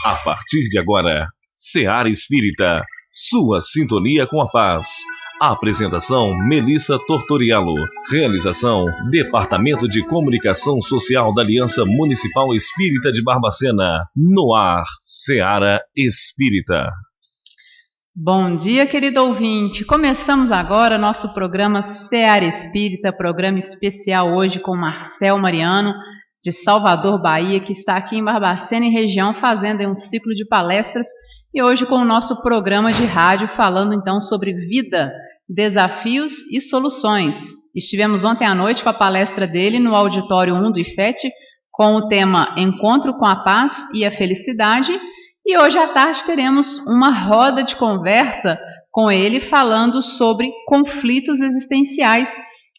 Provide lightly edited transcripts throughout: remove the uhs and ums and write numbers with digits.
A partir de agora, Seara Espírita, sua sintonia com a paz. Apresentação: Melissa Tortoriello. Realização: Departamento de Comunicação Social da Aliança Municipal Espírita de Barbacena. No ar, Seara Espírita. Bom dia, querido ouvinte. Começamos agora nosso programa Seara Espírita, programa especial hoje com Marcel Mariano, de Salvador, Bahia, que está aqui em Barbacena e região fazendo um ciclo de palestras, e hoje com o nosso programa de rádio falando então sobre vida, desafios e soluções. Estivemos ontem à noite com a palestra dele no Auditório 1 do IFET, com o tema Encontro com a Paz e a Felicidade, e hoje à tarde teremos uma roda de conversa com ele falando sobre conflitos existenciais.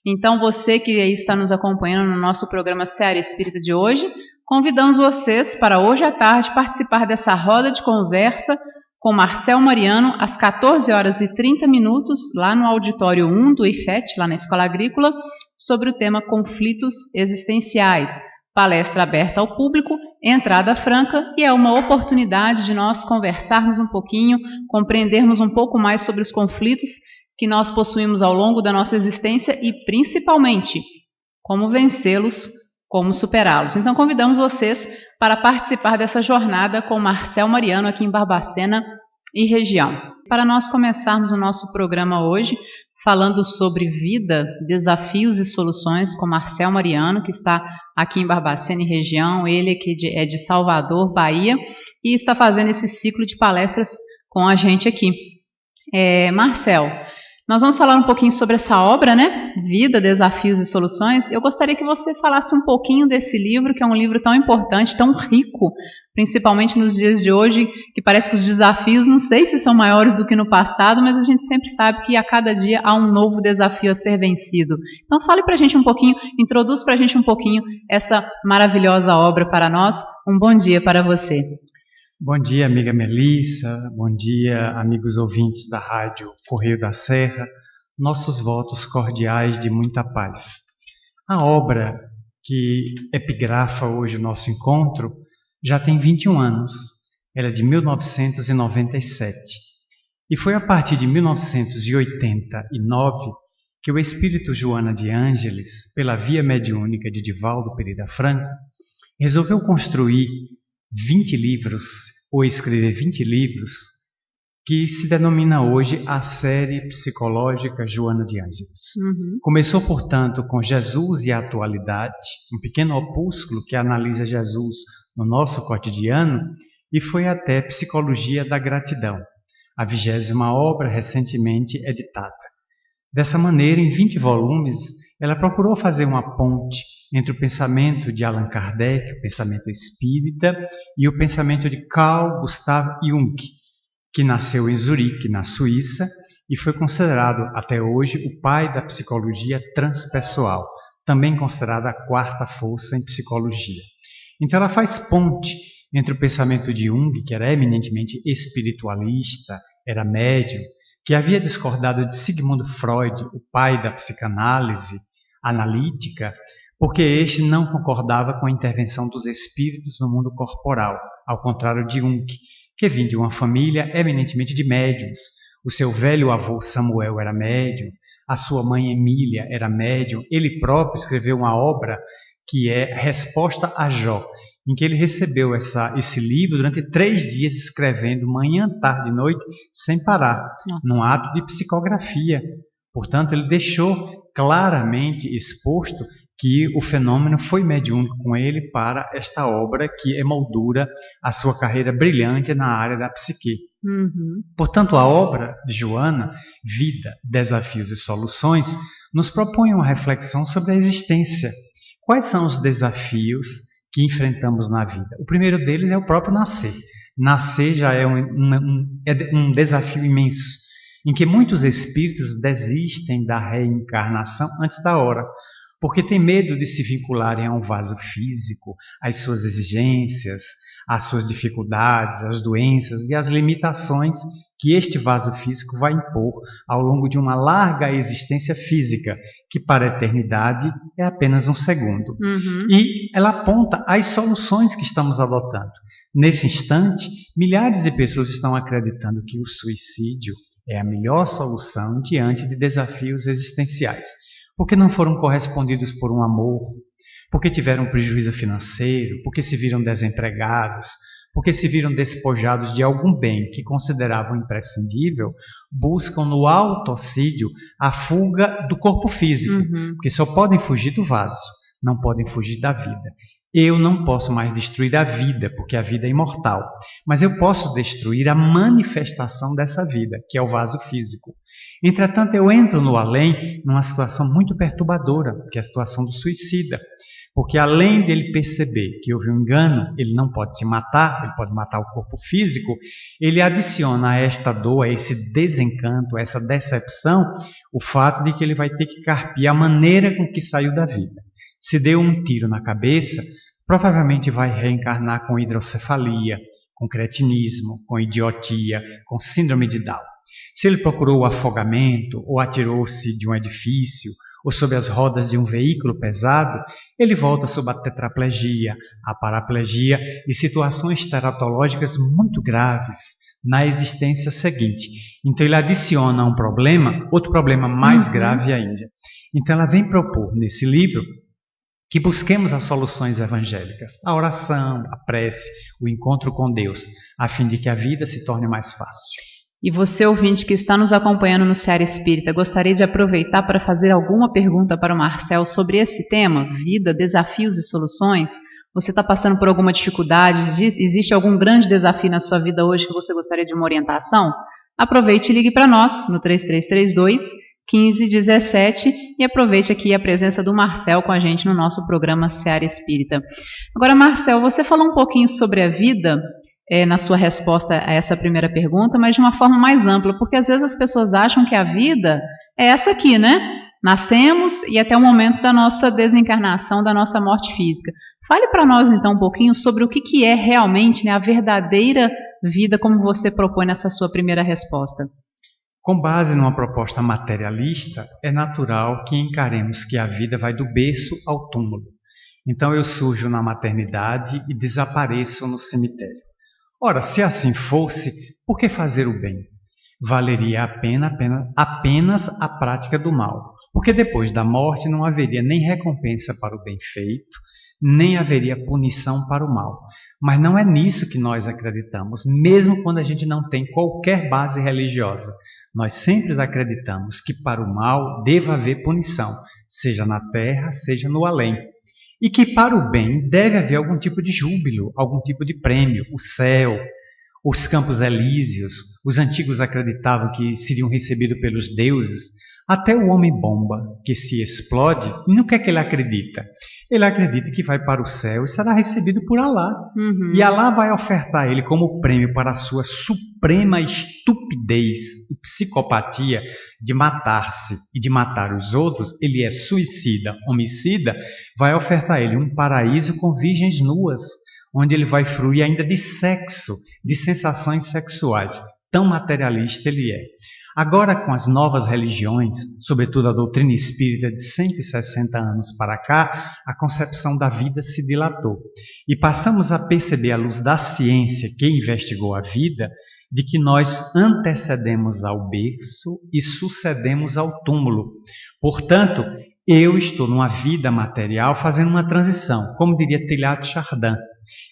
Então você que está nos acompanhando no nosso programa Seara Espírita de hoje, convidamos vocês para hoje à tarde participar dessa roda de conversa com Marcel Mariano às 14h30 lá no Auditório 1 do IFET, lá na Escola Agrícola, sobre o tema Conflitos Existenciais. Palestra aberta ao público, entrada franca, e é uma oportunidade de nós conversarmos um pouquinho, compreendermos um pouco mais sobre os conflitos que nós possuímos ao longo da nossa existência e, principalmente, como vencê-los, como superá-los. Então, convidamos vocês para participar dessa jornada com Marcel Mariano aqui em Barbacena e região. Para nós começarmos o nosso programa hoje, falando sobre vida, desafios e soluções com Marcel Mariano, que está aqui em Barbacena e região, ele que é de Salvador, Bahia, e está fazendo esse ciclo de palestras com a gente aqui. Marcel, nós vamos falar um pouquinho sobre essa obra, né? Vida, Desafios e Soluções. Eu gostaria que você falasse um pouquinho desse livro, que é um livro tão importante, tão rico, principalmente nos dias de hoje, que parece que os desafios, não sei se são maiores do que no passado, mas a gente sempre sabe que a cada dia há um novo desafio a ser vencido. Então fale pra gente um pouquinho, introduz pra gente um pouquinho essa maravilhosa obra para nós. Um bom dia para você. Bom dia, amiga Melissa, bom dia, amigos ouvintes da Rádio Correio da Serra, nossos votos cordiais de muita paz. A obra que epigrafa hoje o nosso encontro já tem 21 anos, ela é de 1997, e foi a partir de 1989 que o espírito Joana de Ângeles, pela via mediúnica de Divaldo Pereira Franco, resolveu construir 20 livros, ou escrever 20 livros, que se denomina hoje a série psicológica Joana de Ângeles. Começou, portanto, com Jesus e a Atualidade, um pequeno opúsculo que analisa Jesus no nosso cotidiano, e foi até Psicologia da Gratidão, a 20ª obra recentemente editada. Dessa maneira, em 20 volumes, ela procurou fazer uma ponte entre o pensamento de Allan Kardec, o pensamento espírita, e o pensamento de Carl Gustav Jung, que nasceu em Zurique, na Suíça, e foi considerado até hoje o pai da psicologia transpessoal, também considerada a quarta força em psicologia. Então ela faz ponte entre o pensamento de Jung, que era eminentemente espiritualista, era médium, que havia discordado de Sigmund Freud, o pai da psicanálise analítica, porque este não concordava com a intervenção dos espíritos no mundo corporal, ao contrário de Jung, que vinha de uma família eminentemente de médiums. O seu velho avô Samuel era médium, a sua mãe Emília era médium, ele próprio escreveu uma obra que é Resposta a Jó, em que ele recebeu esse livro durante 3 dias, escrevendo manhã, tarde e noite, sem parar, num ato de psicografia. Portanto, ele deixou claramente exposto que o fenômeno foi mediúnico com ele para esta obra que emoldura a sua carreira brilhante na área da psique. Portanto, a obra de Joana, Vida, Desafios e Soluções, nos propõe uma reflexão sobre a existência. Quais são os desafios que enfrentamos na vida? O primeiro deles é o próprio nascer. Nascer já é um desafio imenso, em que muitos espíritos desistem da reencarnação antes da hora, porque tem medo de se vincularem a um vaso físico, às suas exigências, às suas dificuldades, às doenças e às limitações que este vaso físico vai impor ao longo de uma larga existência física, que para a eternidade é apenas um segundo. E ela aponta as soluções que estamos adotando. Nesse instante, milhares de pessoas estão acreditando que o suicídio é a melhor solução diante de desafios existenciais, porque não foram correspondidos por um amor, porque tiveram prejuízo financeiro, porque se viram desempregados, porque se viram despojados de algum bem que consideravam imprescindível, buscam no autocídio a fuga do corpo físico, porque só podem fugir do vaso, não podem fugir da vida. Eu não posso mais destruir a vida, porque a vida é imortal, mas eu posso destruir a manifestação dessa vida, que é o vaso físico. Entretanto, eu entro no além numa situação muito perturbadora, que é a situação do suicida. Porque além dele perceber que houve um engano, ele não pode se matar, ele pode matar o corpo físico, ele adiciona a esta dor, a esse desencanto, a essa decepção, o fato de que ele vai ter que carpir a maneira com que saiu da vida. Se deu um tiro na cabeça, provavelmente vai reencarnar com hidrocefalia, com cretinismo, com idiotia, com síndrome de Down. Se ele procurou o afogamento, ou atirou-se de um edifício, ou sob as rodas de um veículo pesado, ele volta sob a tetraplegia, a paraplegia e situações teratológicas muito graves na existência seguinte. Então ele adiciona um problema, outro problema mais grave ainda. Então ela vem propor nesse livro que busquemos as soluções evangélicas, a oração, a prece, o encontro com Deus, a fim de que a vida se torne mais fácil. E você, ouvinte que está nos acompanhando no Seara Espírita, gostaria de aproveitar para fazer alguma pergunta para o Marcel sobre esse tema, vida, desafios e soluções? Você está passando por alguma dificuldade? Existe algum grande desafio na sua vida hoje que você gostaria de uma orientação? Aproveite e ligue para nós no 3332-1517 e aproveite aqui a presença do Marcel com a gente no nosso programa Seara Espírita. Agora, Marcel, você falou um pouquinho sobre a vida na sua resposta a essa primeira pergunta, mas de uma forma mais ampla, porque às vezes as pessoas acham que a vida é essa aqui, né? Nascemos e até o momento da nossa desencarnação, da nossa morte física. Fale para nós então um pouquinho sobre o que é realmente, né, a verdadeira vida, como você propõe nessa sua primeira resposta. Com base numa proposta materialista, é natural que encaremos que a vida vai do berço ao túmulo. Então eu surjo na maternidade e desapareço no cemitério. Ora, se assim fosse, por que fazer o bem? Valeria a pena apenas a prática do mal, porque depois da morte não haveria nem recompensa para o bem feito, nem haveria punição para o mal. Mas não é nisso que nós acreditamos, mesmo quando a gente não tem qualquer base religiosa. Nós sempre acreditamos que para o mal deva haver punição, seja na terra, seja no além. E que para o bem deve haver algum tipo de júbilo, algum tipo de prêmio, o céu, os campos elíseos. Os antigos acreditavam que seriam recebidos pelos deuses. Até o homem-bomba, que se explode, no que é que ele acredita? Ele acredita que vai para o céu e será recebido por Alá. E Alá vai ofertar a ele como prêmio para a sua suprema estupidez e psicopatia de matar-se e de matar os outros. Ele é suicida, homicida, vai ofertar a ele um paraíso com virgens nuas, onde ele vai fruir ainda de sexo, de sensações sexuais. Tão materialista ele é. Agora, com as novas religiões, sobretudo a doutrina espírita de 160 anos para cá, a concepção da vida se dilatou. E passamos a perceber, à luz da ciência que investigou a vida, de que nós antecedemos ao berço e sucedemos ao túmulo. Portanto, eu estou numa vida material fazendo uma transição, como diria Teilhard de Chardin.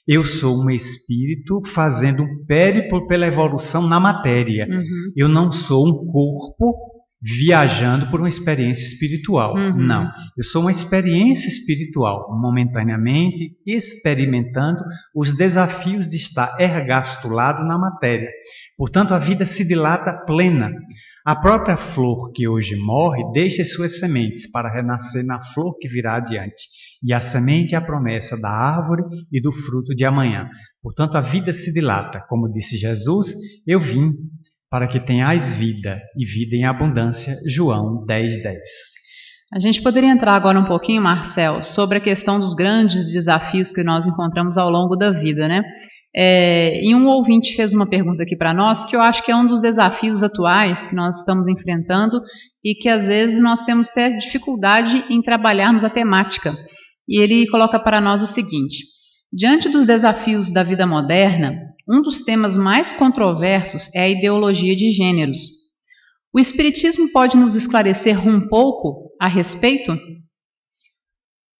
Eu sou um espírito fazendo um périplo pela evolução na matéria. Eu não sou um corpo viajando por uma experiência espiritual. Não, eu sou uma experiência espiritual, momentaneamente experimentando os desafios de estar ergastulado na matéria. Portanto, a vida se dilata plena. A própria flor que hoje morre deixa suas sementes para renascer na flor que virá adiante. E a semente é a promessa da árvore e do fruto de amanhã. Portanto, a vida se dilata. Como disse Jesus, eu vim para que tenhais vida, e vida em abundância. João 10:10. A gente poderia entrar agora um pouquinho, Marcel, sobre a questão dos grandes desafios que nós encontramos ao longo da vida, né? E um ouvinte fez uma pergunta aqui para nós que eu acho que é um dos desafios atuais que nós estamos enfrentando e que às vezes nós temos até dificuldade em trabalharmos a temática. E ele coloca para nós o seguinte: diante dos desafios da vida moderna, um dos temas mais controversos é a ideologia de gêneros. O Espiritismo pode nos esclarecer um pouco a respeito?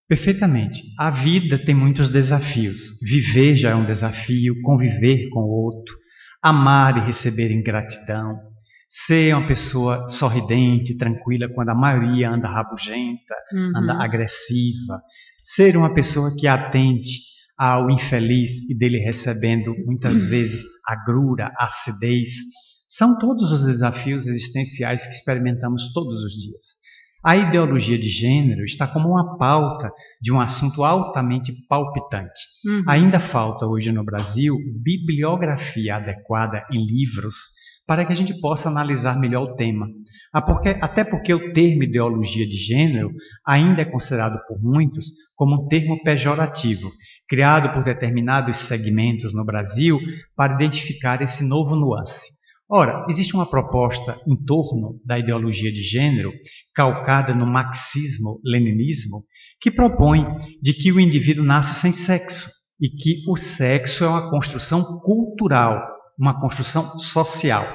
Perfeitamente. A vida tem muitos desafios. Viver já é um desafio, conviver com o outro, amar e receber ingratidão, ser uma pessoa sorridente, tranquila, quando a maioria anda rabugenta, anda agressiva, ser uma pessoa que atende ao infeliz e dele recebendo muitas vezes agrura, acidez. São todos os desafios existenciais que experimentamos todos os dias. A ideologia de gênero está como uma pauta de um assunto altamente palpitante. Ainda falta hoje no Brasil bibliografia adequada em livros para que a gente possa analisar melhor o tema. Até porque o termo ideologia de gênero ainda é considerado por muitos como um termo pejorativo, criado por determinados segmentos no Brasil para identificar esse novo nuance. Ora, existe uma proposta em torno da ideologia de gênero, calcada no marxismo-leninismo, que propõe de que o indivíduo nasce sem sexo e que o sexo é uma construção cultural, uma construção social.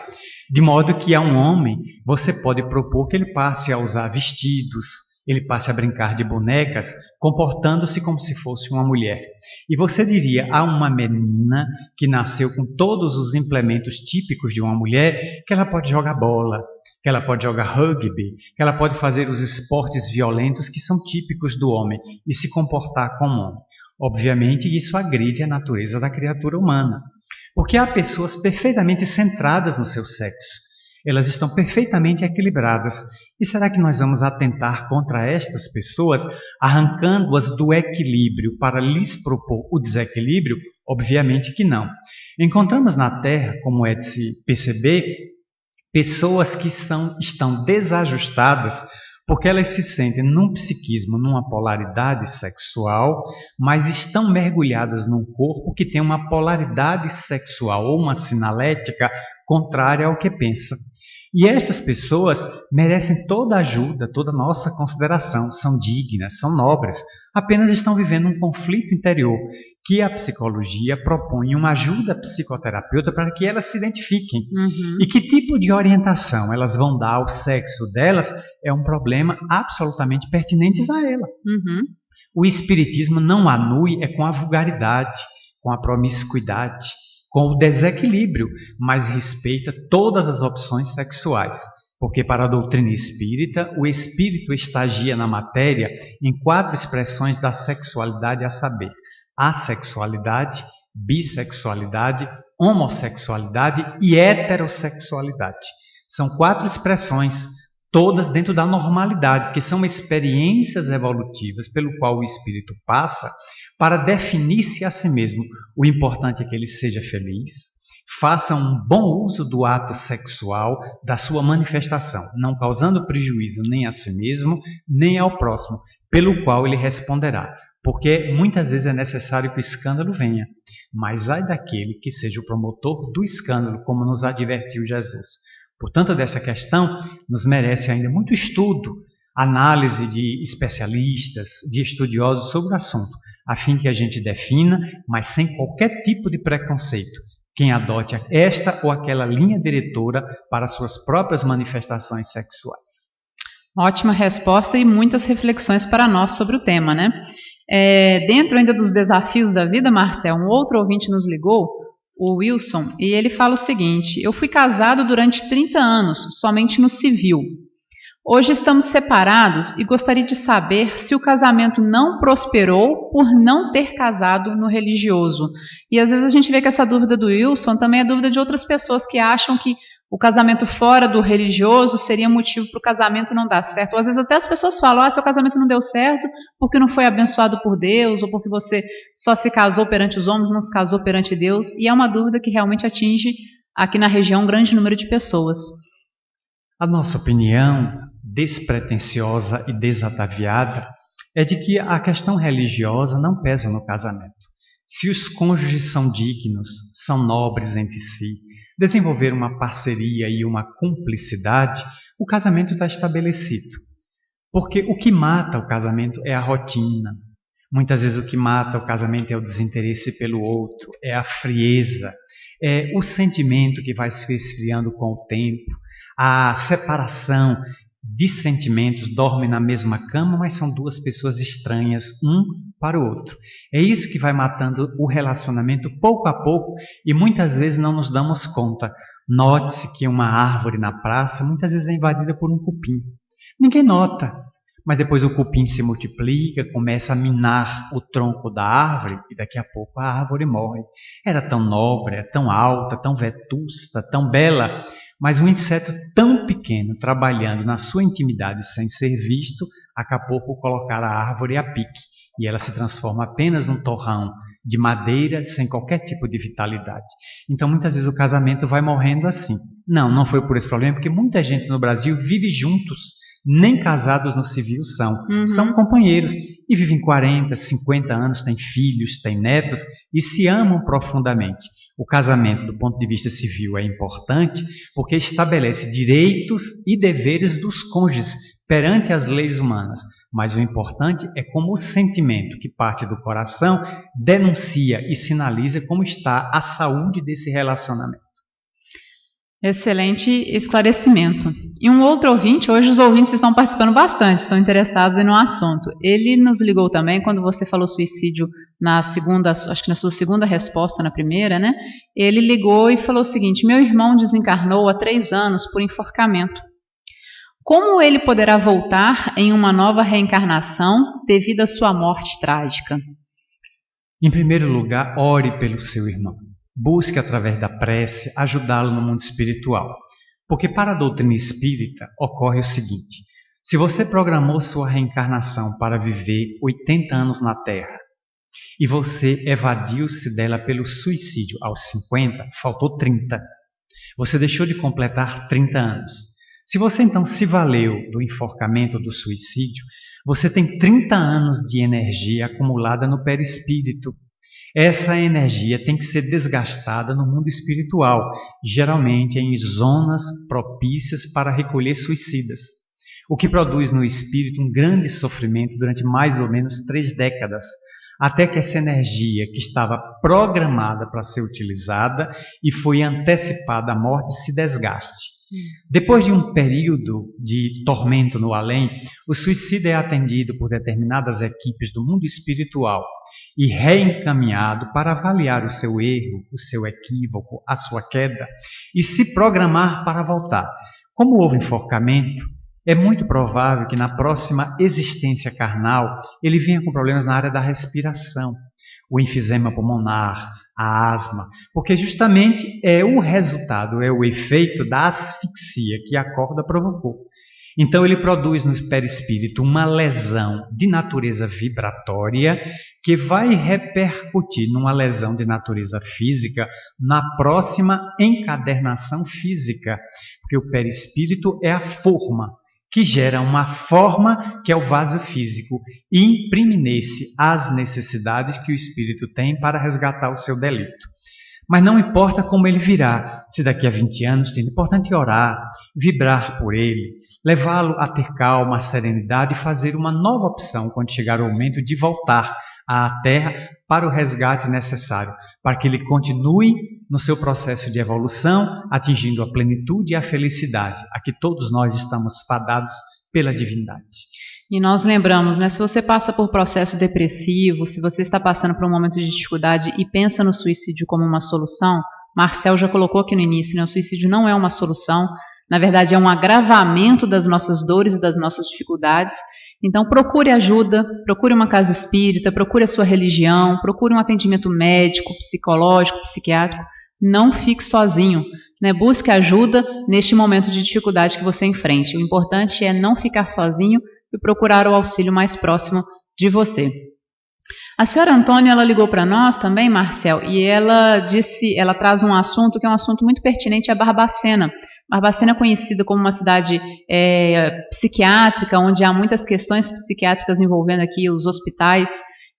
De modo que a um homem você pode propor que ele passe a usar vestidos, ele passe a brincar de bonecas, comportando-se como se fosse uma mulher. E você diria a uma menina que nasceu com todos os implementos típicos de uma mulher que ela pode jogar bola, que ela pode jogar rugby, que ela pode fazer os esportes violentos que são típicos do homem e se comportar como homem. Obviamente, isso agride a natureza da criatura humana, porque há pessoas perfeitamente centradas no seu sexo. Elas estão perfeitamente equilibradas. E será que nós vamos atentar contra estas pessoas, arrancando-as do equilíbrio para lhes propor o desequilíbrio? Obviamente que não. Encontramos na Terra, como é de se perceber, pessoas que estão desajustadas porque elas se sentem num psiquismo, numa polaridade sexual, mas estão mergulhadas num corpo que tem uma polaridade sexual ou uma sinalética contrária ao que pensa. E estas pessoas merecem toda a ajuda, toda a nossa consideração, são dignas, são nobres, apenas estão vivendo um conflito interior que a psicologia propõe uma ajuda psicoterapeuta para que elas se identifiquem. E que tipo de orientação elas vão dar ao sexo delas é um problema absolutamente pertinente a ela. O espiritismo não anui com a vulgaridade, com a promiscuidade, com o desequilíbrio, mas respeita todas as opções sexuais. Porque para a doutrina espírita, o espírito estagia na matéria em 4 expressões da sexualidade, a saber, assexualidade, bissexualidade, homossexualidade e heterossexualidade. São 4 expressões, todas dentro da normalidade, que são experiências evolutivas pelo qual o espírito passa para definir-se a si mesmo. O importante é que ele seja feliz, faça um bom uso do ato sexual, da sua manifestação, não causando prejuízo nem a si mesmo, nem ao próximo, pelo qual ele responderá. Porque muitas vezes é necessário que o escândalo venha, mas ai daquele que seja o promotor do escândalo, como nos advertiu Jesus. Portanto, dessa questão nos merece ainda muito estudo, análise de especialistas, de estudiosos sobre o assunto, a fim que a gente defina, mas sem qualquer tipo de preconceito, quem adote esta ou aquela linha diretora para suas próprias manifestações sexuais. Ótima resposta e muitas reflexões para nós sobre o tema, né? Dentro ainda dos desafios da vida, Marcel, um outro ouvinte nos ligou, o Wilson, e ele fala o seguinte: eu fui casado durante 30 anos, somente no civil. Hoje estamos separados e gostaria de saber se o casamento não prosperou por não ter casado no religioso. E às vezes a gente vê que essa dúvida do Wilson também é dúvida de outras pessoas que acham que o casamento fora do religioso seria motivo para o casamento não dar certo. Ou às vezes até as pessoas falam, seu casamento não deu certo porque não foi abençoado por Deus, ou porque você só se casou perante os homens, não se casou perante Deus. E é uma dúvida que realmente atinge aqui na região um grande número de pessoas. A nossa opinião, despretensiosa e desataviada é de que a questão religiosa não pesa no casamento. Se os cônjuges são dignos, são nobres entre si, desenvolver uma parceria e uma cumplicidade, o casamento está estabelecido. Porque o que mata o casamento é a rotina. Muitas vezes o que mata o casamento é o desinteresse pelo outro, é a frieza, é o sentimento que vai se esfriando com o tempo, a separação de sentimentos, dormem na mesma cama, mas são duas pessoas estranhas, um para o outro. É isso que vai matando o relacionamento pouco a pouco e muitas vezes não nos damos conta. Note-se que uma árvore na praça muitas vezes é invadida por um cupim. Ninguém nota, mas depois o cupim se multiplica, começa a minar o tronco da árvore e daqui a pouco a árvore morre. Era tão nobre, tão alta, tão vetusta, tão bela, mas um inseto tão pequeno, trabalhando na sua intimidade sem ser visto, acabou por colocar a árvore a pique e ela se transforma apenas num torrão de madeira sem qualquer tipo de vitalidade. Então muitas vezes o casamento vai morrendo assim. Não foi por esse problema, porque muita gente no Brasil vive juntos, nem casados no civil são. São companheiros e vivem 40, 50 anos, têm filhos, têm netos e se amam profundamente. O casamento, do ponto de vista civil, é importante porque estabelece direitos e deveres dos cônjuges perante as leis humanas. Mas o importante é como o sentimento que parte do coração denuncia e sinaliza como está a saúde desse relacionamento. Excelente esclarecimento. E um outro ouvinte, hoje os ouvintes estão participando bastante, estão interessados no assunto. Ele nos ligou também quando você falou suicídio na segunda, acho que na sua segunda resposta, na primeira, né? Ele ligou e falou o seguinte: meu irmão desencarnou há 3 anos por enforcamento. Como ele poderá voltar em uma nova reencarnação devido à sua morte trágica? Em primeiro lugar, ore pelo seu irmão. Busque, através da prece, ajudá-lo no mundo espiritual. Porque para a doutrina espírita ocorre o seguinte: se você programou sua reencarnação para viver 80 anos na Terra e você evadiu-se dela pelo suicídio aos 50, faltou 30. Você deixou de completar 30 anos. Se você então se valeu do enforcamento, do suicídio, você tem 30 anos de energia acumulada no perispírito. Essa energia tem que ser desgastada no mundo espiritual, geralmente em zonas propícias para recolher suicidas, o que produz no espírito um grande sofrimento durante mais ou menos 3 décadas, até que essa energia que estava programada para ser utilizada e foi antecipada à morte se desgaste. Depois de um período de tormento no além, o suicida é atendido por determinadas equipes do mundo espiritual e reencaminhado para avaliar o seu erro, o seu equívoco, a sua queda e se programar para voltar. Como houve enforcamento, é muito provável que na próxima existência carnal ele venha com problemas na área da respiração, o enfisema pulmonar, a asma, porque justamente é o resultado, é o efeito da asfixia que a corda provocou. Então ele produz no perispírito uma lesão de natureza vibratória que vai repercutir numa lesão de natureza física na próxima encadernação física, porque o perispírito é a forma que gera uma forma que é o vaso físico e imprime nesse as necessidades que o espírito tem para resgatar o seu delito. Mas não importa como ele virá, se daqui a 20 anos, é importante orar, vibrar por ele, levá-lo a ter calma, serenidade e fazer uma nova opção quando chegar o momento de voltar à Terra para o resgate necessário, para que ele continue no seu processo de evolução, atingindo a plenitude e a felicidade, a que todos nós estamos fadados pela divindade. E nós lembramos, né, se você passa por processo depressivo, se você está passando por um momento de dificuldade e pensa no suicídio como uma solução, Marcel já colocou aqui no início, né, o suicídio não é uma solução, na verdade é um agravamento das nossas dores e das nossas dificuldades. Então procure ajuda, procure uma casa espírita, procure a sua religião, procure um atendimento médico, psicológico, psiquiátrico. Não fique sozinho, né? Busque ajuda neste momento de dificuldade que você enfrente. O importante é não ficar sozinho e procurar o auxílio mais próximo de você. A senhora Antônia, ela ligou para nós também, Marcel, e ela traz um assunto que é um assunto muito pertinente, a Barbacena. Barbacena é conhecida como uma cidade psiquiátrica, onde há muitas questões psiquiátricas envolvendo aqui os hospitais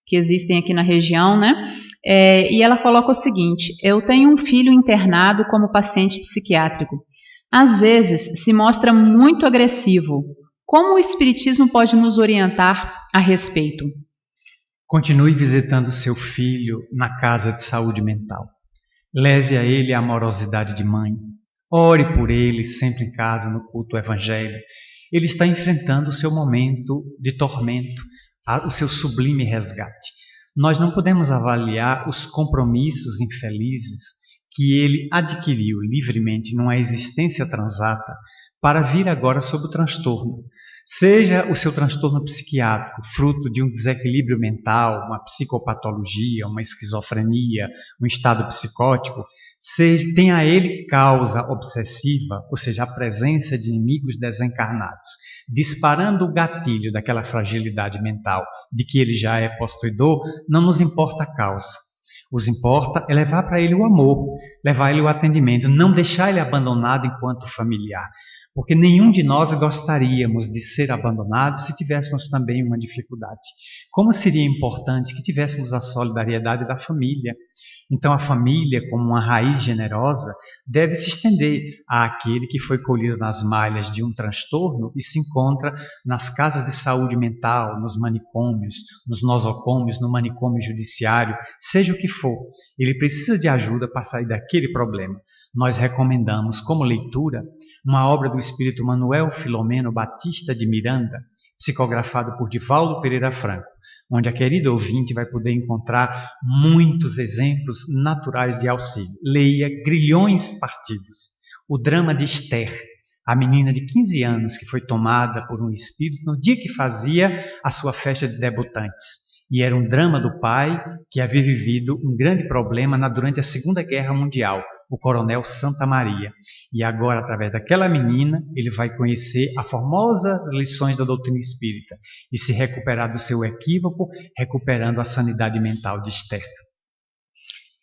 que existem aqui na região, né? E ela coloca o seguinte: eu tenho um filho internado como paciente psiquiátrico. Às vezes se mostra muito agressivo. Como o Espiritismo pode nos orientar a respeito? Continue visitando seu filho na casa de saúde mental. Leve a ele a amorosidade de mãe. Ore por ele sempre em casa, no culto ao Evangelho. Ele está enfrentando o seu momento de tormento, o seu sublime resgate. Nós não podemos avaliar os compromissos infelizes que ele adquiriu livremente numa existência transata para vir agora sob o transtorno. Seja o seu transtorno psiquiátrico fruto de um desequilíbrio mental, uma psicopatologia, uma esquizofrenia, um estado psicótico, tenha ele causa obsessiva, ou seja, a presença de inimigos desencarnados, disparando o gatilho daquela fragilidade mental de que ele já é possuidor, não nos importa a causa. Nos importa é levar para ele o amor, levar ele o atendimento, não deixar ele abandonado enquanto familiar. Porque nenhum de nós gostaríamos de ser abandonado se tivéssemos também uma dificuldade. Como seria importante que tivéssemos a solidariedade da família. Então a família, como uma raiz generosa, deve se estender àquele que foi colhido nas malhas de um transtorno e se encontra nas casas de saúde mental, nos manicômios, nos nosocômios, no manicômio judiciário, seja o que for. Ele precisa de ajuda para sair daquele problema. Nós recomendamos como leitura uma obra do espírito Manuel Filomeno Batista de Miranda, psicografado por Divaldo Pereira Franco, onde a querida ouvinte vai poder encontrar muitos exemplos naturais de auxílio. Leia Grilhões Partidos, o drama de Esther, a menina de 15 anos que foi tomada por um espírito no dia que fazia a sua festa de debutantes. E era um drama do pai que havia vivido um grande problema durante a Segunda Guerra Mundial, o coronel Santa Maria. E agora, através daquela menina, ele vai conhecer as formosas lições da doutrina espírita e se recuperar do seu equívoco, recuperando a sanidade mental de Esther.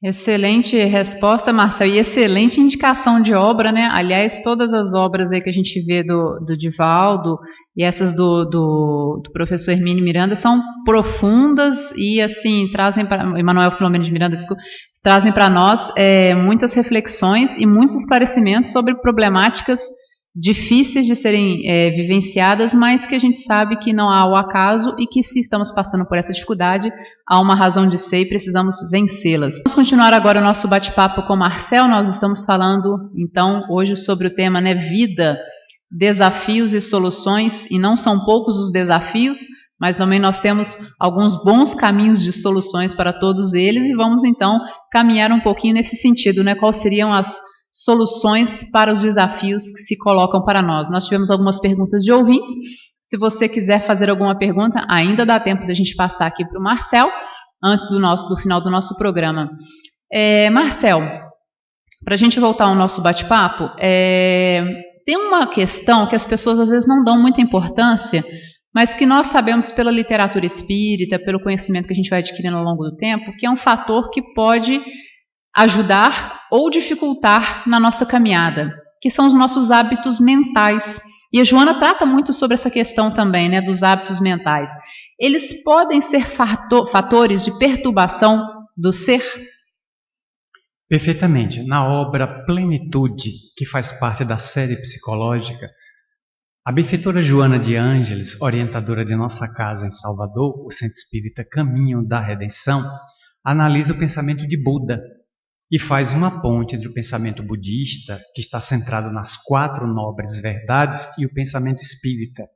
Excelente resposta, Marcel, e excelente indicação de obra, né? Aliás, todas as obras aí que a gente vê do Divaldo e essas do professor Hermínio Miranda são profundas e, assim, trazem para Manuel Filomeno de Miranda, desculpa, trazem para nós muitas reflexões e muitos esclarecimentos sobre problemáticas difíceis de serem vivenciadas, mas que a gente sabe que não há o acaso e que, se estamos passando por essa dificuldade, há uma razão de ser e precisamos vencê-las. Vamos continuar agora o nosso bate-papo com Marcel. Nós estamos falando, então, hoje sobre o tema, né, vida, desafios e soluções, e não são poucos os desafios, mas também nós temos alguns bons caminhos de soluções para todos eles, e vamos, então, caminhar um pouquinho nesse sentido, né? Quais seriam as soluções para os desafios que se colocam para nós. Nós tivemos algumas perguntas de ouvintes. Se você quiser fazer alguma pergunta, ainda dá tempo de a gente passar aqui para o Marcel, antes do final do nosso programa. Marcel, para a gente voltar ao nosso bate-papo, tem uma questão que as pessoas às vezes não dão muita importância, mas que nós sabemos pela literatura espírita, pelo conhecimento que a gente vai adquirindo ao longo do tempo, que é um fator que pode ajudar ou dificultar na nossa caminhada, que são os nossos hábitos mentais. E a Joana trata muito sobre essa questão também, né, dos hábitos mentais. Eles podem ser fatores de perturbação do ser? Perfeitamente. Na obra Plenitude, que faz parte da série psicológica, a benfeitora Joana de Ângeles, orientadora de nossa casa em Salvador, o Centro Espírita Caminho da Redenção, analisa o pensamento de Buda e faz uma ponte entre o pensamento budista, que está centrado nas 4 nobres verdades, e o pensamento espírita.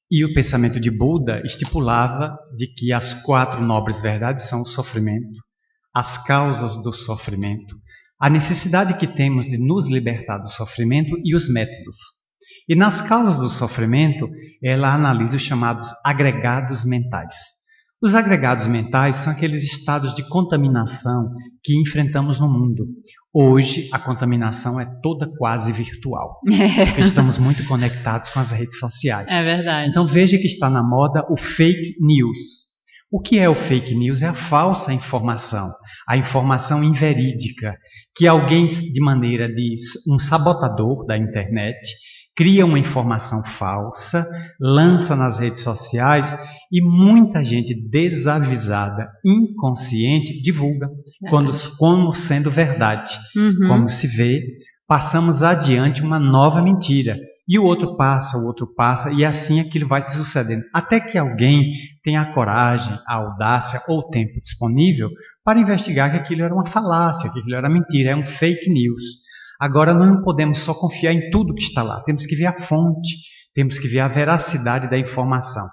E o pensamento de Buda estipulava de que as 4 nobres verdades são o sofrimento, as causas do sofrimento, a necessidade que temos de nos libertar do sofrimento e os métodos. E nas causas do sofrimento, ela analisa os chamados agregados mentais. Os agregados mentais são aqueles estados de contaminação que enfrentamos no mundo. Hoje, a contaminação é toda quase virtual, porque estamos muito conectados com as redes sociais. É verdade. Então, veja que está na moda o fake news. O que é o fake news? É a falsa informação, a informação inverídica, que alguém, de maneira de um sabotador da internet, cria uma informação falsa, lança nas redes sociais e muita gente desavisada, inconsciente, divulga como sendo verdade. Como se vê, passamos adiante uma nova mentira. E o outro passa, e assim aquilo vai se sucedendo. Até que alguém tenha a coragem, a audácia ou o tempo disponível para investigar que aquilo era uma falácia, que aquilo era mentira, é um fake news. Agora nós não podemos só confiar em tudo que está lá, temos que ver a fonte, temos que ver a veracidade da informação.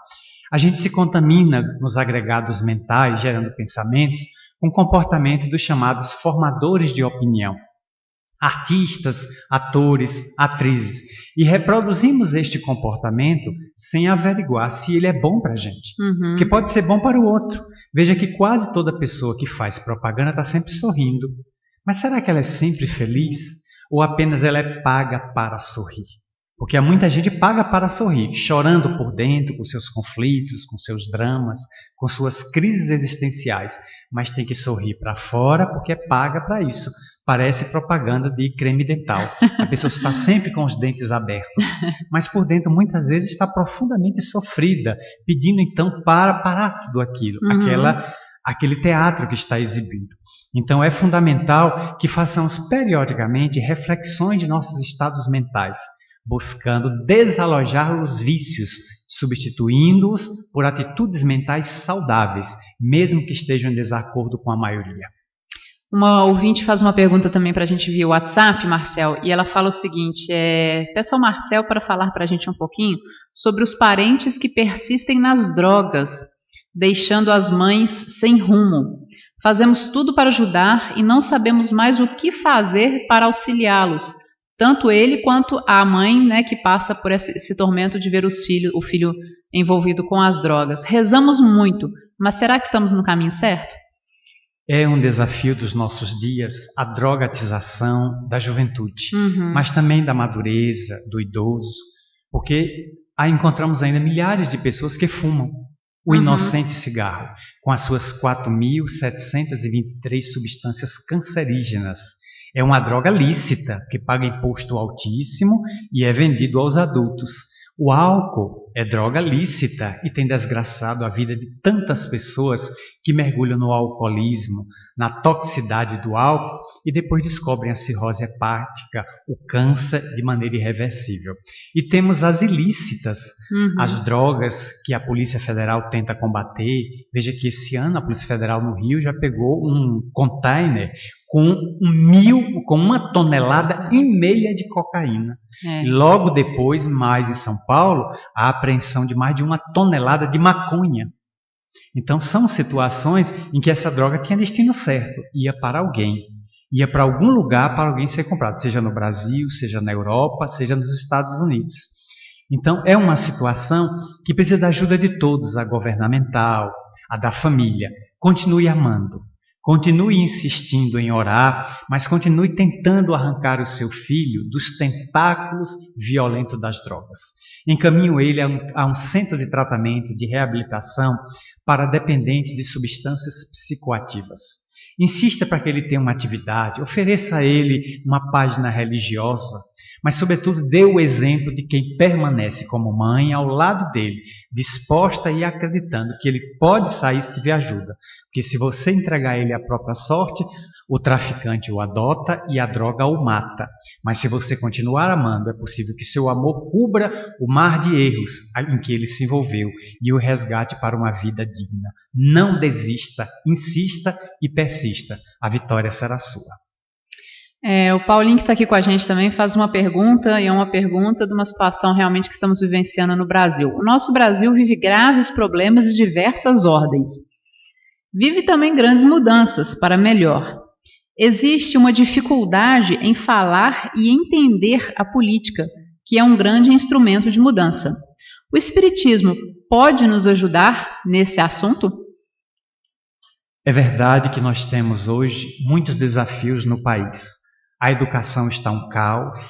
A gente se contamina nos agregados mentais, gerando pensamentos, com o comportamento dos chamados formadores de opinião. Artistas, atores, atrizes. E reproduzimos este comportamento sem averiguar se ele é bom para a gente. Porque pode ser bom para o outro. Veja que quase toda pessoa que faz propaganda está sempre sorrindo. Mas será que ela é sempre feliz? Ou apenas ela é paga para sorrir? Porque há muita gente paga para sorrir, chorando por dentro, com seus conflitos, com seus dramas, com suas crises existenciais. Mas tem que sorrir para fora porque é paga para isso. Parece propaganda de creme dental. A pessoa está sempre com os dentes abertos. Mas por dentro, muitas vezes, está profundamente sofrida, pedindo então para parar tudo aquilo, aquele teatro que está exibindo. Então é fundamental que façamos periodicamente reflexões de nossos estados mentais, buscando desalojar os vícios, substituindo-os por atitudes mentais saudáveis, mesmo que estejam em desacordo com a maioria. Uma ouvinte faz uma pergunta também para a gente via WhatsApp, Marcel, e ela fala o seguinte, peço ao Marcel para falar para a gente um pouquinho sobre os parentes que persistem nas drogas, deixando as mães sem rumo. Fazemos tudo para ajudar e não sabemos mais o que fazer para auxiliá-los. Tanto ele quanto a mãe, né, que passa por esse tormento de ver o filho envolvido com as drogas. Rezamos muito, mas será que estamos no caminho certo? É um desafio dos nossos dias a drogatização da juventude, mas também da madureza, do idoso, porque aí encontramos ainda milhares de pessoas que fumam o inocente cigarro, com as suas 4.723 substâncias cancerígenas. É uma droga lícita, que paga imposto altíssimo e é vendido aos adultos. O álcool é droga lícita e tem desgraçado a vida de tantas pessoas que mergulham no alcoolismo, na toxicidade do álcool e depois descobrem a cirrose hepática, o câncer de maneira irreversível. E temos as ilícitas, as drogas que a Polícia Federal tenta combater. Veja que esse ano a Polícia Federal no Rio já pegou um container com 1,5 toneladas de cocaína. E logo depois, mais em São Paulo, a apreensão de mais de 1 tonelada de maconha. Então são situações em que essa droga tinha destino certo, ia para alguém, ia para algum lugar para alguém ser comprado, seja no Brasil, seja na Europa, seja nos Estados Unidos. Então é uma situação que precisa da ajuda de todos, a governamental, a da família. Continue amando. Continue insistindo em orar, mas continue tentando arrancar o seu filho dos tentáculos violentos das drogas. Encaminhe ele a um centro de tratamento, de reabilitação para dependentes de substâncias psicoativas. Insista para que ele tenha uma atividade, ofereça a ele uma página religiosa, mas sobretudo dê o exemplo de quem permanece como mãe ao lado dele, disposta e acreditando que ele pode sair se tiver ajuda. Porque se você entregar ele à própria sorte, o traficante o adota e a droga o mata. Mas se você continuar amando, é possível que seu amor cubra o mar de erros em que ele se envolveu e o resgate para uma vida digna. Não desista, insista e persista. A vitória será sua. O Paulinho, que está aqui com a gente também, faz uma pergunta, e é uma pergunta de uma situação realmente que estamos vivenciando no Brasil. O nosso Brasil vive graves problemas de diversas ordens. Vive também grandes mudanças para melhor. Existe uma dificuldade em falar e entender a política, que é um grande instrumento de mudança. O Espiritismo pode nos ajudar nesse assunto? É verdade que nós temos hoje muitos desafios no país. A educação está um caos,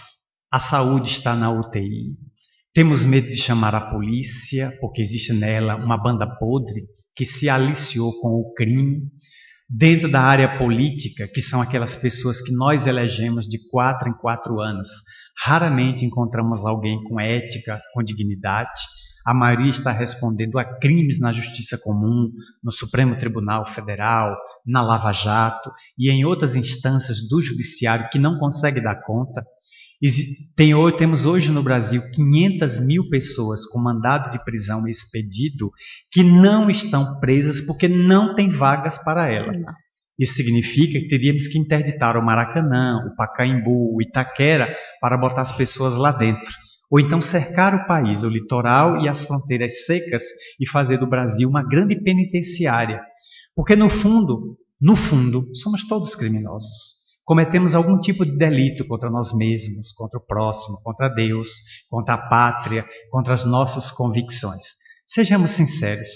a saúde está na UTI, temos medo de chamar a polícia porque existe nela uma banda podre que se aliciou com o crime. Dentro da área política, que são aquelas pessoas que nós elegemos de 4 em 4 anos, raramente encontramos alguém com ética, com dignidade. A maioria está respondendo a crimes na justiça comum, no Supremo Tribunal Federal, na Lava Jato e em outras instâncias do judiciário que não consegue dar conta. Temos hoje no Brasil 500 mil pessoas com mandado de prisão expedido que não estão presas porque não tem vagas para elas. Isso significa que teríamos que interditar o Maracanã, o Pacaembu, o Itaquera para botar as pessoas lá dentro. Ou então cercar o país, o litoral e as fronteiras secas e fazer do Brasil uma grande penitenciária. Porque no fundo, somos todos criminosos. Cometemos algum tipo de delito contra nós mesmos, contra o próximo, contra Deus, contra a pátria, contra as nossas convicções. Sejamos sinceros,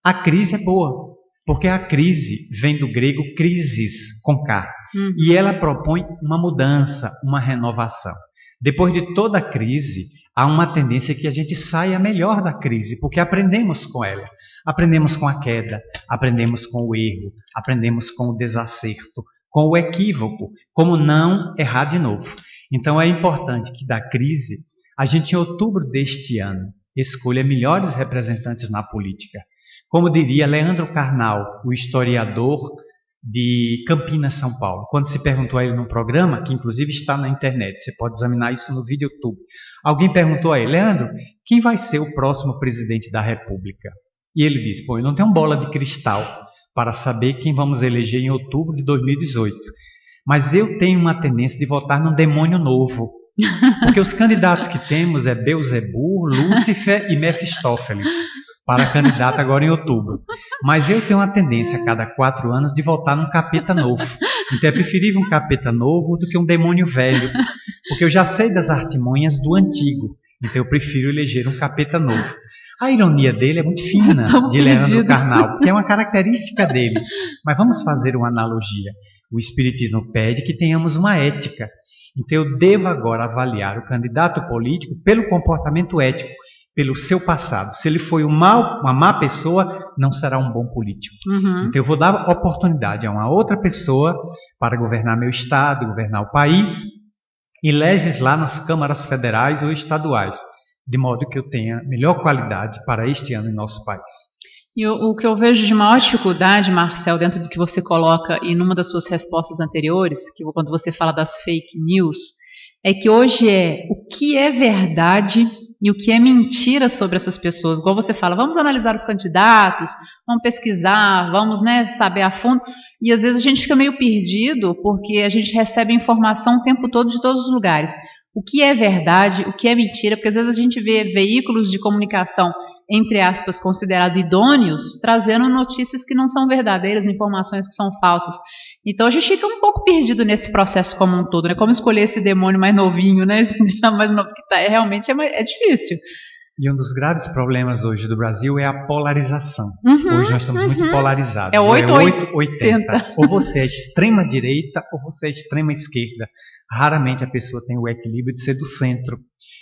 a crise é boa, porque a crise vem do grego crisis, com K, e ela propõe uma mudança, uma renovação. Depois de toda a crise, há uma tendência que a gente saia melhor da crise, porque aprendemos com ela. Aprendemos com a queda, aprendemos com o erro, aprendemos com o desacerto, com o equívoco, como não errar de novo. Então é importante que da crise, a gente em outubro deste ano, escolha melhores representantes na política. Como diria Leandro Carnal, o historiador de Campinas, São Paulo, quando se perguntou a ele num programa, que inclusive está na internet, você pode examinar isso no vídeo YouTube, alguém perguntou a ele: Leandro, quem vai ser o próximo presidente da República? E ele disse: eu não tenho bola de cristal para saber quem vamos eleger em outubro de 2018. Mas eu tenho uma tendência de votar num demônio novo. Porque os candidatos que temos é Beelzebub, Lúcifer e Mefistófeles, para candidato agora em outubro. Mas eu tenho uma tendência a cada 4 anos de votar num capeta novo. Então é preferível um capeta novo do que um demônio velho. Porque eu já sei das artimanhas do antigo. Então eu prefiro eleger um capeta novo. A ironia dele é muito fina, de Leandro Carnal, porque é uma característica dele. Mas vamos fazer uma analogia. O Espiritismo pede que tenhamos uma ética. Então eu devo agora avaliar o candidato político pelo comportamento ético, pelo seu passado. Se ele foi uma má pessoa, não será um bom político. Então eu vou dar oportunidade a uma outra pessoa para governar meu estado, governar o país e legislar nas câmaras federais ou estaduais, de modo que eu tenha melhor qualidade para este ano em nosso país. E o que eu vejo de maior dificuldade, Marcel, dentro do que você coloca e numa das suas respostas anteriores, que quando você fala das fake news, é que hoje o que é verdade e o que é mentira sobre essas pessoas. Igual você fala, vamos analisar os candidatos, vamos pesquisar, vamos saber a fundo. E às vezes a gente fica meio perdido porque a gente recebe informação o tempo todo de todos os lugares. O que é verdade, o que é mentira, porque às vezes a gente vê veículos de comunicação, entre aspas, considerados idôneos, trazendo notícias que não são verdadeiras, informações que são falsas. Então a gente fica um pouco perdido nesse processo como um todo, né? Como escolher esse demônio mais novinho, né? Esse dia mais novo que tá, realmente é difícil. E um dos graves problemas hoje do Brasil é a polarização. Hoje nós estamos muito polarizados. É 880. Ou você é extrema direita ou você é extrema esquerda. Raramente a pessoa tem o equilíbrio de ser do centro,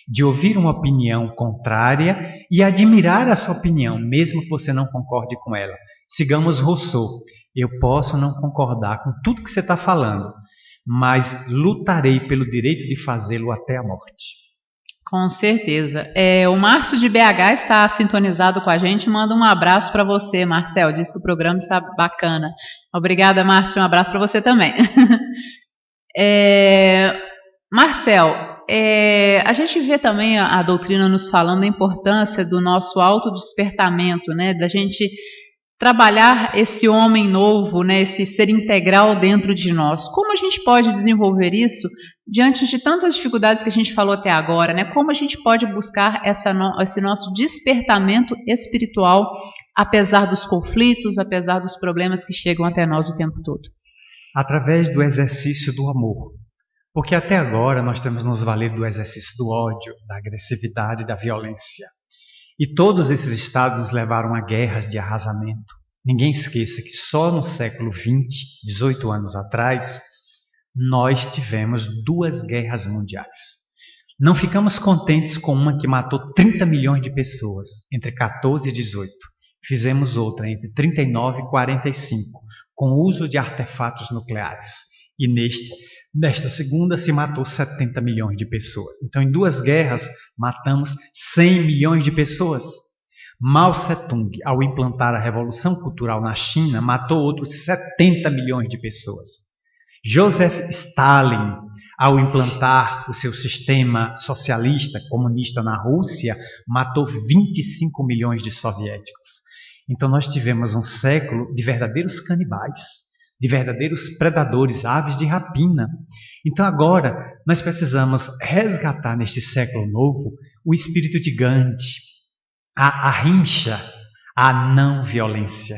de ouvir uma opinião contrária e admirar a sua opinião, mesmo que você não concorde com ela. Sigamos Rousseau. Eu posso não concordar com tudo que você está falando, mas lutarei pelo direito de fazê-lo até a morte. Com certeza. O Márcio de BH está sintonizado com a gente. Manda um abraço para você, Marcel. Diz que o programa está bacana. Obrigada, Márcio. Um abraço para você também. Marcel, a gente vê também a doutrina nos falando da importância do nosso autodespertamento, né? Da gente trabalhar esse homem novo, né? Esse ser integral dentro de nós. Como a gente pode desenvolver isso diante de tantas dificuldades que a gente falou até agora, né? Como a gente pode buscar esse nosso despertamento espiritual, apesar dos conflitos, apesar dos problemas que chegam até nós o tempo todo? Através do exercício do amor. Porque até agora nós temos nos valido do exercício do ódio, da agressividade, da violência. E todos esses estados nos levaram a guerras de arrasamento. Ninguém esqueça que só no século XX, 18 anos atrás, nós tivemos 2 guerras mundiais. Não ficamos contentes com uma que matou 30 milhões de pessoas entre 14 e 18. Fizemos outra entre 39 e 45, com o uso de artefatos nucleares. E nesta segunda se matou 70 milhões de pessoas. Então, em 2 guerras, matamos 100 milhões de pessoas. Mao Tse-tung, ao implantar a Revolução Cultural na China, matou outros 70 milhões de pessoas. Joseph Stalin, ao implantar o seu sistema socialista, comunista na Rússia, matou 25 milhões de soviéticos. Então nós tivemos um século de verdadeiros canibais, de verdadeiros predadores, aves de rapina. Então agora nós precisamos resgatar neste século novo o espírito de Gandhi, a ahimsa, a não violência.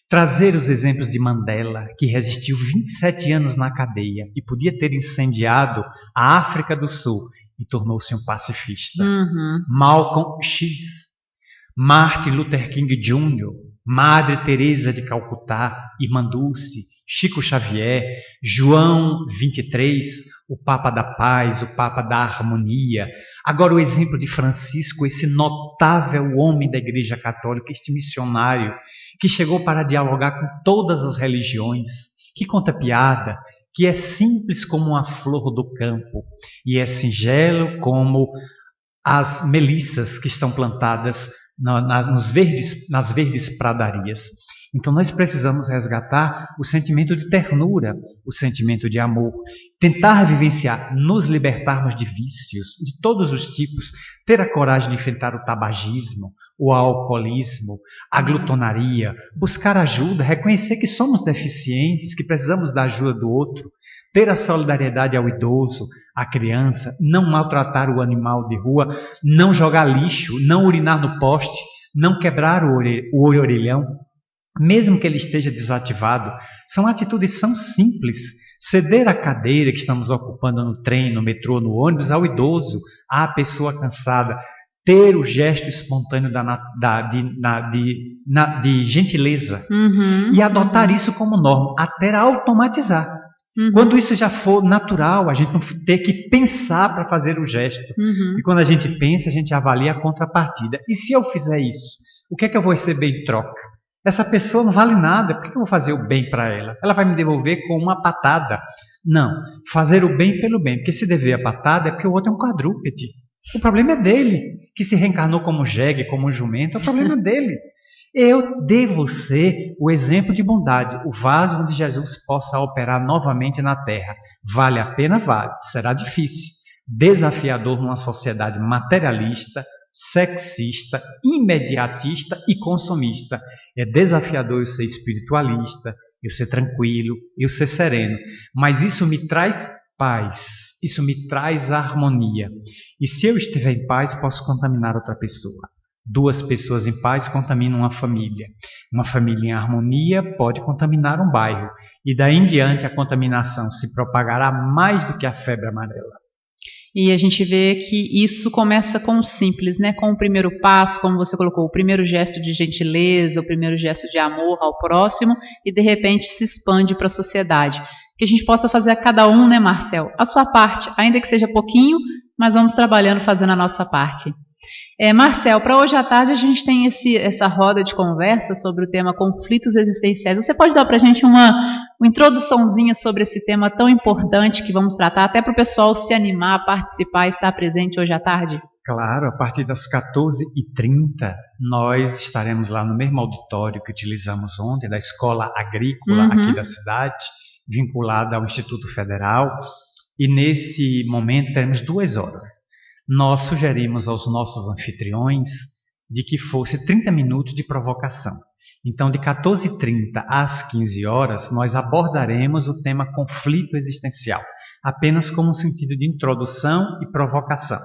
Trazer os exemplos de Mandela, que resistiu 27 anos na cadeia e podia ter incendiado a África do Sul e tornou-se um pacifista. Malcolm X, Martin Luther King Jr., Madre Teresa de Calcutá, Irmã Dulce, Chico Xavier, João 23, o Papa da Paz, o Papa da Harmonia. Agora o exemplo de Francisco, esse notável homem da Igreja Católica, este missionário, que chegou para dialogar com todas as religiões, que conta piada, que é simples como uma flor do campo e é singelo como as melissas que estão plantadas nas verdes pradarias. Então nós precisamos resgatar o sentimento de ternura, o sentimento de amor, tentar vivenciar, nos libertarmos de vícios de todos os tipos, ter a coragem de enfrentar o tabagismo, o alcoolismo, a glutonaria, buscar ajuda, reconhecer que somos deficientes, que precisamos da ajuda do outro, ter a solidariedade ao idoso, à criança, não maltratar o animal de rua, não jogar lixo, não urinar no poste, não quebrar o orelhão, mesmo que ele esteja desativado. São atitudes tão simples. Ceder a cadeira que estamos ocupando no trem, no metrô, no ônibus ao idoso, à pessoa cansada, ter o gesto espontâneo de gentileza e adotar isso como norma, até automatizar. Quando isso já for natural, a gente não ter que pensar para fazer o gesto. E quando a gente pensa, a gente avalia a contrapartida. E se eu fizer isso, o que é que eu vou receber em troca? Essa pessoa não vale nada, por que eu vou fazer o bem para ela? Ela vai me devolver com uma patada. Não, fazer o bem pelo bem, porque se dever a patada é porque o outro é um quadrúpede. O problema é dele, que se reencarnou como jegue, como jumento, é o problema dele. Eu devo ser o exemplo de bondade, o vaso onde Jesus possa operar novamente na Terra. Vale a pena? Vale. Será difícil, desafiador numa sociedade materialista, sexista, imediatista e consumista. É desafiador eu ser espiritualista, eu ser tranquilo, eu ser sereno. Mas isso me traz paz, isso me traz harmonia. E se eu estiver em paz, posso contaminar outra pessoa. 2 pessoas em paz contaminam uma família. Uma família em harmonia pode contaminar um bairro. E daí em diante a contaminação se propagará mais do que a febre amarela. E a gente vê que isso começa com o simples, né? Com o primeiro passo, como você colocou, o primeiro gesto de gentileza, o primeiro gesto de amor ao próximo, e de repente se expande para a sociedade. Que a gente possa fazer a cada um, né, Marcel? A sua parte, ainda que seja pouquinho, mas vamos trabalhando, fazendo a nossa parte. Marcel, para hoje à tarde a gente tem essa roda de conversa sobre o tema conflitos existenciais. Você pode dar para a gente uma introduçãozinha sobre esse tema tão importante que vamos tratar, até para o pessoal se animar, participar e estar presente hoje à tarde? Claro, a partir das 14h30 nós estaremos lá no mesmo auditório que utilizamos ontem, da Escola Agrícola aqui da cidade, vinculada ao Instituto Federal, e nesse momento teremos 2 horas. Nós sugerimos aos nossos anfitriões de que fosse 30 minutos de provocação. Então, de 14h30 às 15 horas, nós abordaremos o tema conflito existencial, apenas como um sentido de introdução e provocação.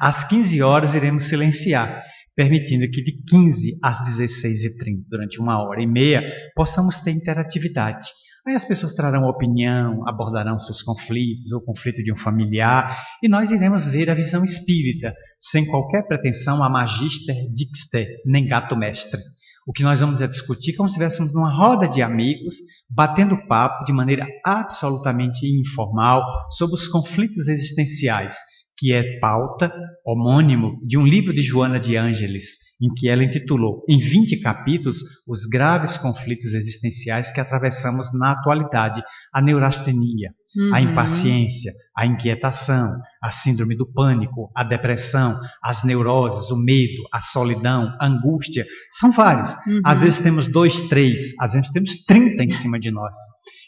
Às 15 horas, iremos silenciar, permitindo que de 15 às 16h30, durante 1h30, possamos ter interatividade. Aí as pessoas trarão opinião, abordarão seus conflitos, ou o conflito de um familiar, e nós iremos ver a visão espírita, sem qualquer pretensão a magister dixter, nem gato mestre. O que nós vamos discutir é como se estivéssemos numa roda de amigos, batendo papo de maneira absolutamente informal sobre os conflitos existenciais, que é pauta, homônimo, de um livro de Joana de Ângeles, em que ela intitulou, em 20 capítulos, os graves conflitos existenciais que atravessamos na atualidade: a neurastenia, a impaciência, a inquietação, a síndrome do pânico, a depressão, as neuroses, o medo, a solidão, a angústia. São vários. Às vezes temos 2, 3, às vezes temos 30 em cima de nós.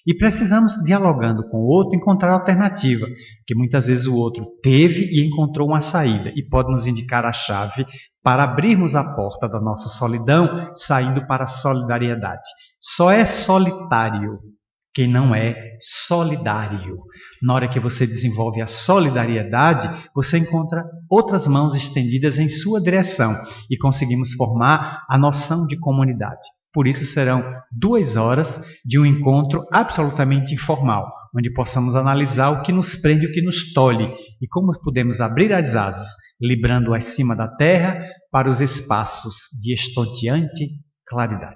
E precisamos, dialogando com o outro, encontrar alternativa, porque muitas vezes o outro teve e encontrou uma saída e pode nos indicar a chave para abrirmos a porta da nossa solidão, saindo para a solidariedade. Só é solitário quem não é solidário. Na hora que você desenvolve a solidariedade, você encontra outras mãos estendidas em sua direção e conseguimos formar a noção de comunidade. Por isso serão 2 horas de um encontro absolutamente informal, onde possamos analisar o que nos prende e o que nos tolhe e como podemos abrir as asas, librando acima da terra para os espaços de estonteante claridade.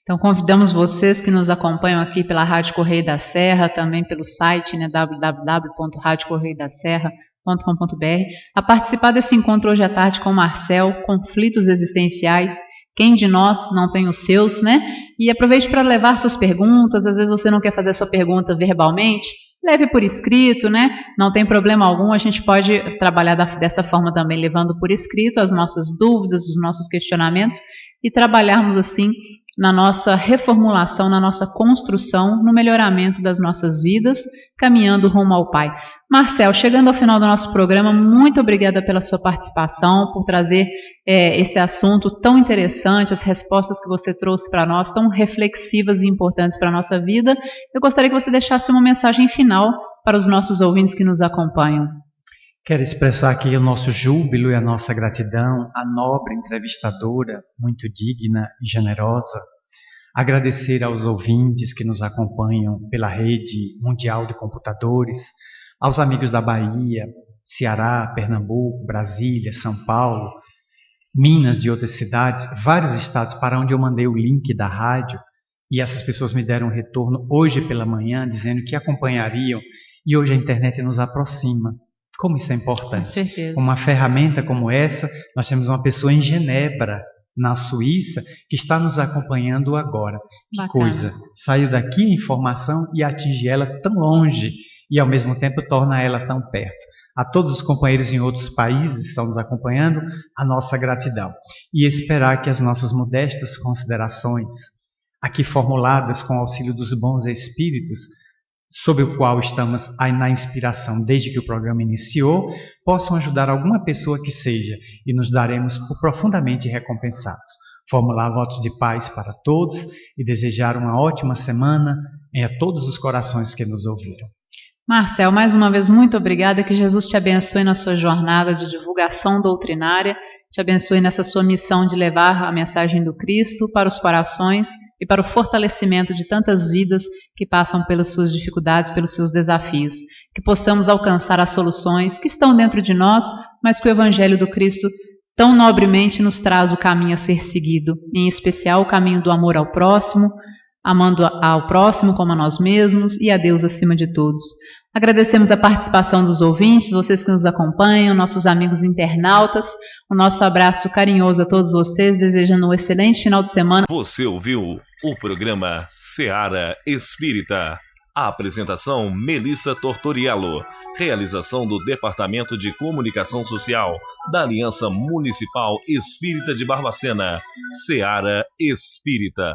Então convidamos vocês que nos acompanham aqui pela Rádio Correio da Serra, também pelo site, né, www.radiocorreiodaserra.com.br, a participar desse encontro hoje à tarde com o Marcel, Conflitos Existenciais. Quem de nós não tem os seus, né? E aproveite para levar suas perguntas. Às vezes você não quer fazer a sua pergunta verbalmente, leve por escrito, né? Não tem problema algum, a gente pode trabalhar dessa forma também, levando por escrito as nossas dúvidas, os nossos questionamentos e trabalharmos assim na nossa reformulação, na nossa construção, no melhoramento das nossas vidas, caminhando rumo ao Pai. Marcel, chegando ao final do nosso programa, muito obrigada pela sua participação, por trazer esse assunto tão interessante, as respostas que você trouxe para nós, tão reflexivas e importantes para a nossa vida. Eu gostaria que você deixasse uma mensagem final para os nossos ouvintes que nos acompanham. Quero expressar aqui o nosso júbilo e a nossa gratidão à nobre entrevistadora, muito digna e generosa. Agradecer aos ouvintes que nos acompanham pela rede mundial de computadores, aos amigos da Bahia, Ceará, Pernambuco, Brasília, São Paulo, Minas, de outras cidades, vários estados para onde eu mandei o link da rádio e essas pessoas me deram um retorno hoje pela manhã dizendo que acompanhariam e hoje a internet nos aproxima. Como isso é importante. Com certeza. Com uma ferramenta como essa, nós temos uma pessoa em Genebra, na Suíça, que está nos acompanhando agora. Que Bacana. coisa! Saiu daqui a informação e atinge ela tão longe e ao mesmo tempo torna ela tão perto. A todos os companheiros em outros países que estão nos acompanhando, a nossa gratidão. E esperar que as nossas modestas considerações, aqui formuladas com o auxílio dos bons espíritos, sob o qual estamos na inspiração desde que o programa iniciou, possam ajudar alguma pessoa que seja e nos daremos por profundamente recompensados. Formular votos de paz para todos e desejar uma ótima semana a todos os corações que nos ouviram. Marcel, mais uma vez, muito obrigada. Que Jesus te abençoe na sua jornada de divulgação doutrinária, te abençoe nessa sua missão de levar a mensagem do Cristo para os corações e para o fortalecimento de tantas vidas que passam pelas suas dificuldades, pelos seus desafios. Que possamos alcançar as soluções que estão dentro de nós, mas que o Evangelho do Cristo tão nobremente nos traz o caminho a ser seguido, em especial o caminho do amor ao próximo, amando ao próximo como a nós mesmos e a Deus acima de todos. Agradecemos a participação dos ouvintes, vocês que nos acompanham, nossos amigos internautas. O nosso abraço carinhoso a todos vocês, desejando um excelente final de semana. Você ouviu o programa Seara Espírita. A apresentação Melissa Tortoriello. Realização do Departamento de Comunicação Social da Aliança Municipal Espírita de Barbacena. Seara Espírita.